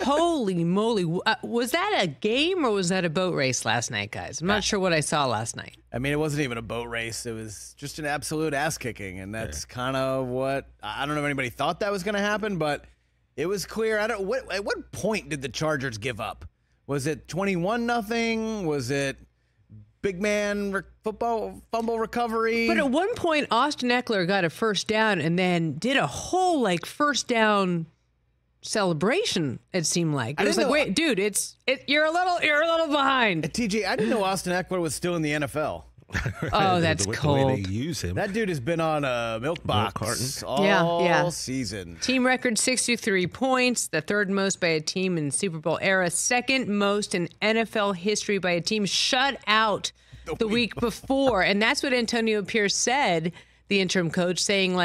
Holy moly. Was that a game or was that a boat race last night, guys? I'm not sure what I saw last night. I mean, it wasn't even a boat race. It was just an absolute ass-kicking, and that's kind of what – I don't know if anybody thought that was going to happen, but it was clear. At what point did the Chargers give up? Was it 21-0? Was it big man football fumble recovery? But at one point, Austin Eckler got a first down and then did a whole, first down – celebration. It seemed like it was like, wait, dude, you're a little behind. TJ, I didn't know Austin Eckler was still in the NFL. Oh, that's cold. The way they use him. That dude has been on a milk box all season. Team record 63 points, the third most by a team in Super Bowl era, second most in NFL history by a team shut out the week before. And that's what Antonio Pierce said, the interim coach, saying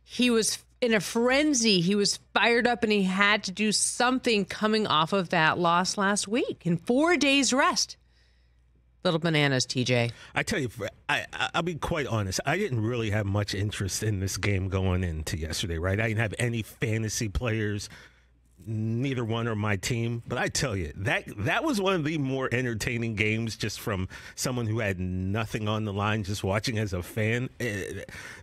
he was in a frenzy. He was fired up and he had to do something coming off of that loss last week in 4 days rest. Little bananas, TJ. I tell you, I'll be quite honest. I didn't really have much interest in this game going into yesterday, right? I didn't have any fantasy players. Neither one are my team, but I tell you that was one of the more entertaining games, just from someone who had nothing on the line, just watching as a fan.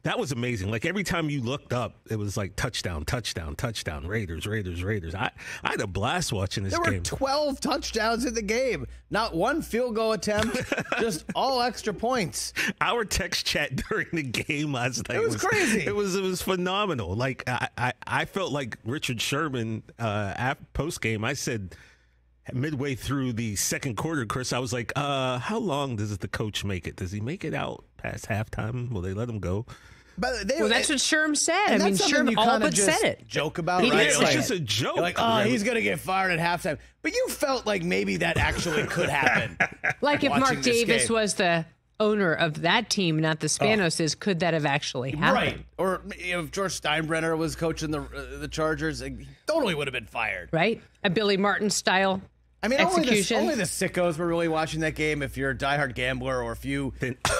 That was amazing. Every time you looked up, it was like touchdown, touchdown, touchdown, Raiders, Raiders, Raiders. I had a blast watching this game. There were 12 touchdowns in the game. Not one field goal attempt, just all extra points. Our text chat during the game last night was crazy. It was phenomenal. I felt like Richard Sherman. Post game, I said midway through the second quarter, Chris, I was like, how long does the coach make it? Does he make it out past halftime? Will they let him go? But that's what Sherm said. I mean, Sherm all but said it. Joke about it, right? It was just a joke. You're he's going to get fired at halftime. But you felt like maybe that actually could happen. Like if Mark Davis was the owner of that team, not the Spanoses, could that have actually happened? Right. Or if George Steinbrenner was coaching the Chargers, he totally would have been fired. Right? A Billy Martin style execution. Only the sickos were really watching that game. If you're a diehard gambler or if you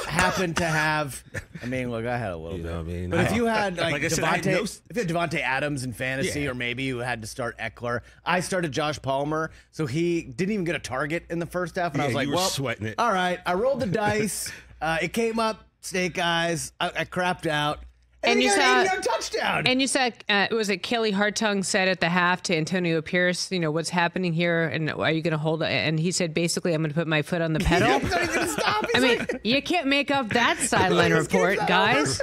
happen to have, I had a little bit. But if you had if you had Devontae Adams in fantasy, or maybe you had to start Eckler. I started Josh Palmer, so he didn't even get a target in the first half, and I was like, well, sweating it. All right, I rolled the dice. It came up snake eyes. I crapped out. And you saw an 80-yard touchdown. And you saw, was it Kelly Hartung said at the half to Antonio Pierce, what's happening here, and are you going to hold it? And he said, basically, I'm going to put my foot on the pedal. He's going to stop. You can't make up that sideline report, guys.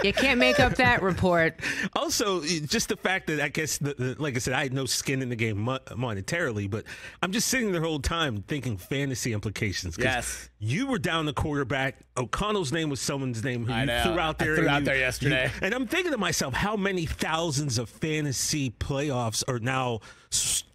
You can't make up that report. Also, just the fact that I guess, like I said, I had no skin in the game monetarily, but I'm just sitting there the whole time thinking fantasy implications. Yes. You were down the quarterback. O'Connell's name was someone's name who you threw out there. I threw out there yesterday. And I'm thinking to myself, how many thousands of fantasy playoffs are now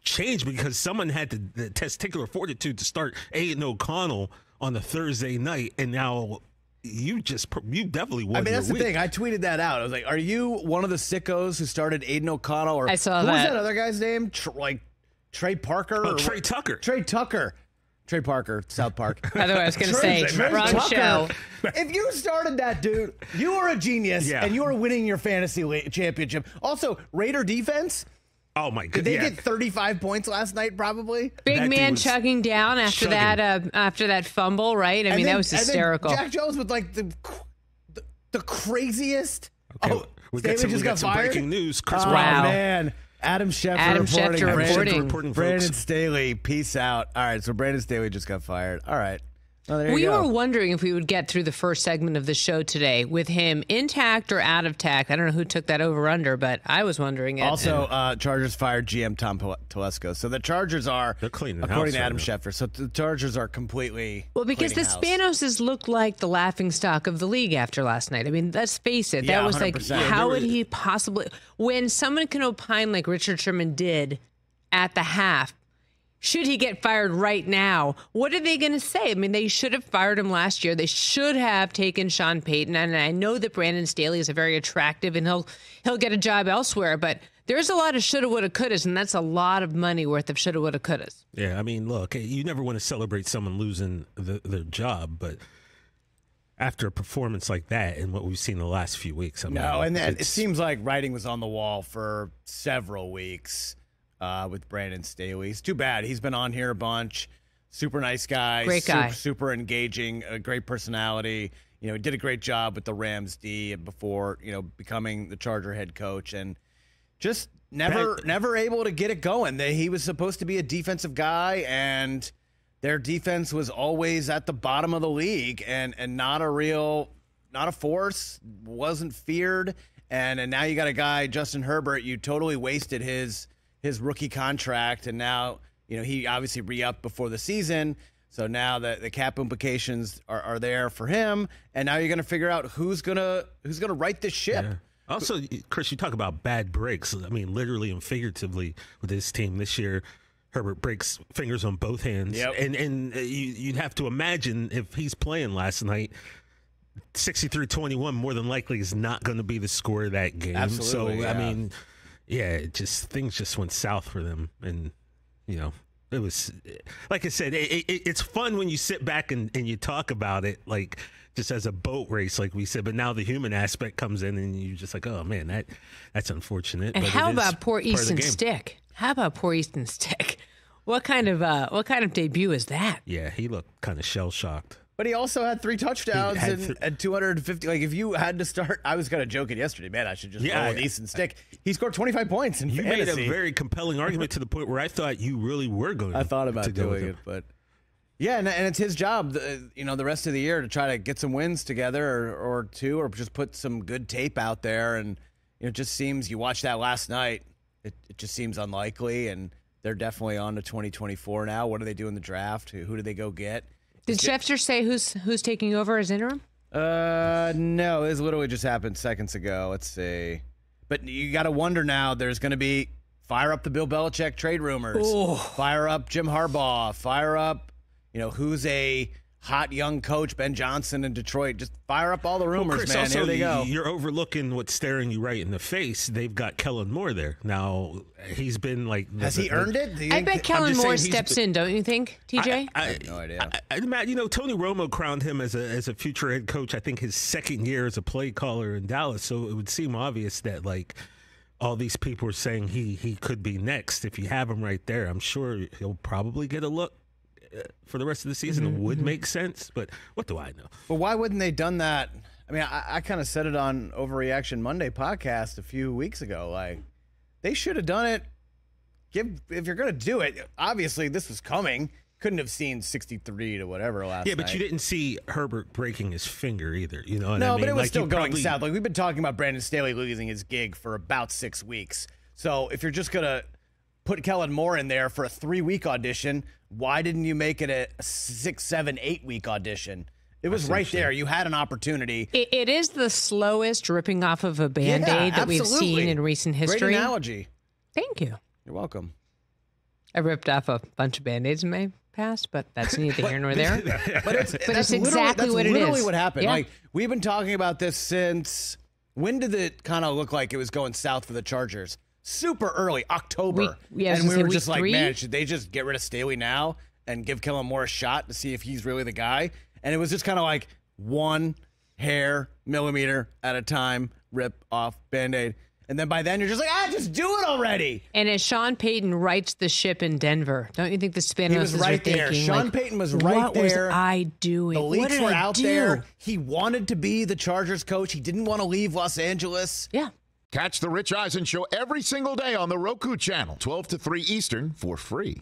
changed because someone had the testicular fortitude to start Aiden O'Connell on the Thursday night, and now you definitely won. That's the thing. I tweeted that out. I was like, "Are you one of the sickos who started Aiden O'Connell?" Or I saw who that. was that other guy's name? Trey Parker? Oh, Trey Tucker. Trey Tucker. Trey Parker, South Park. By the way, I was going to say, wrong show. If you started that, dude, you are a genius, and you are winning your fantasy championship. Also, Raider defense. Oh, my Did goodness. they get 35 points last night, probably? Big man chugging down after that fumble, right? I mean, that was hysterical. And then Jack Jones with, the craziest. Okay. Oh, we Staley got got some fired? breaking news. Chris Wow. Man. Adam Schefter reporting. Brandon Staley, peace out. All right, so Brandon Staley just got fired. All right. Well, there you go. We were wondering if we would get through the first segment of the show today with him intact or out of tact. I don't know who took that over under, but I was wondering it. Also, Chargers fired GM Tom Telesco. So the Chargers are, they're cleaning according house to Adam right Schefter, so the Chargers are completely because the Spanoses looked like the laughingstock of the league after last night. I mean, let's face it. That was 100%. how would he possibly, when someone can opine like Richard Sherman did at the half, should he get fired right now? What are they going to say? I mean, they should have fired him last year. They should have taken Sean Payton. And I know that Brandon Staley is a very attractive and he'll get a job elsewhere. But there's a lot of shoulda, woulda, couldas, and that's a lot of money worth of shoulda, woulda, couldas. Yeah, I mean, look, you never want to celebrate someone losing their job, but after a performance like that and what we've seen the last few weeks, it seems like writing was on the wall for several weeks. with Brandon Staley. It's too bad. He's been on here a bunch. Super nice guy. Great guy. Super engaging, a great personality. He did a great job with the Rams D before, becoming the Charger head coach, and just never able to get it going. He was supposed to be a defensive guy, and their defense was always at the bottom of the league and not a force, wasn't feared. And now you got a guy, Justin Herbert, you totally wasted his rookie contract, and now he obviously re-upped before the season. So now the cap implications are there for him, and now you're going to figure out who's gonna right this ship. Yeah. Also, Chris, you talk about bad breaks. I mean, literally and figuratively with this team this year. Herbert breaks fingers on both hands, yep. and you'd have to imagine if he's playing last night, 63-21 more than likely is not going to be the score of that game. Absolutely, so yeah. I mean, things just went south for them, and it was, like I said, it's fun when you sit back and you talk about it, like just as a boat race, like we said. But now the human aspect comes in, and you're just like, oh man, that's unfortunate. And but how about poor Easton Stick? How about poor Easton Stick? What kind of debut is that? Yeah, he looked kind of shell shocked. But he also had 3 touchdowns and 250. Like, if you had to start, I was kind of joking yesterday, man, I should just roll with Easton Stick. He scored 25 points in fantasy. You made a very compelling argument to the point where I thought you really were going. I thought about doing it, but yeah, and it's his job, the rest of the year to try to get some wins together or two, or just put some good tape out there. And it just seems, you watched that last night, it just seems unlikely, and they're definitely on to 2024 now. What do they do in the draft? Who do they go get? Did Schefter say who's taking over as interim? No, this literally just happened seconds ago. Let's see. But you got to wonder now, there's going to be fire up the Bill Belichick trade rumors. Ooh. Fire up Jim Harbaugh. Fire up, who's a hot young coach, Ben Johnson in Detroit. Just fire up all the rumors, Chris, man. Also, here they go. You're overlooking what's staring you right in the face. They've got Kellen Moore there. Now, he's been like... Has he earned it? I bet Kellen Moore steps in, don't you think, TJ? I have no idea. Tony Romo crowned him as a future head coach, I think his second year as a play caller in Dallas, so it would seem obvious that, like, all these people are saying he could be next. If you have him right there, I'm sure he'll probably get a look for the rest of the season. It would make sense, but what do I know? But why wouldn't they done that? I mean, I kind of said it on Overreaction Monday podcast a few weeks ago. Like, they should have done it. If you're going to do it, obviously this was coming. Couldn't have seen 63 to whatever last night. Yeah, but you didn't see Herbert breaking his finger either. You know what I mean? No, but it was like, still going south. Like, we've been talking about Brandon Staley losing his gig for about 6 weeks. So if you're just going to put Kellen Moore in there for a 3-week audition, why didn't you make it a 6, 7, 8-week audition? It was right there. You had an opportunity. It is the slowest ripping off of a Band-Aid that we've seen in recent history. Great analogy. Thank you. You're welcome. I ripped off a bunch of Band-Aids in my past, but that's neither here nor there. But it's exactly what it is. That's literally what happened. Yeah. Like, we've been talking about this since, when did it kind of look like it was going south for the Chargers? Super early, October. And we were just like, man, should they just get rid of Staley now and give Kellen Moore a shot to see if he's really the guy? And it was just kind of like 1 hair millimeter at a time, rip off Band-Aid. And then by then you're just like, just do it already. And as Sean Payton rights the ship in Denver, don't you think the Spanos was right there. Thinking, Sean Payton was right there. What was I doing? The leaks were out do? there. He wanted to be the Chargers coach. He didn't want to leave Los Angeles. Yeah. Catch the Rich Eisen Show every single day on the Roku channel, 12 to 3 Eastern, for free.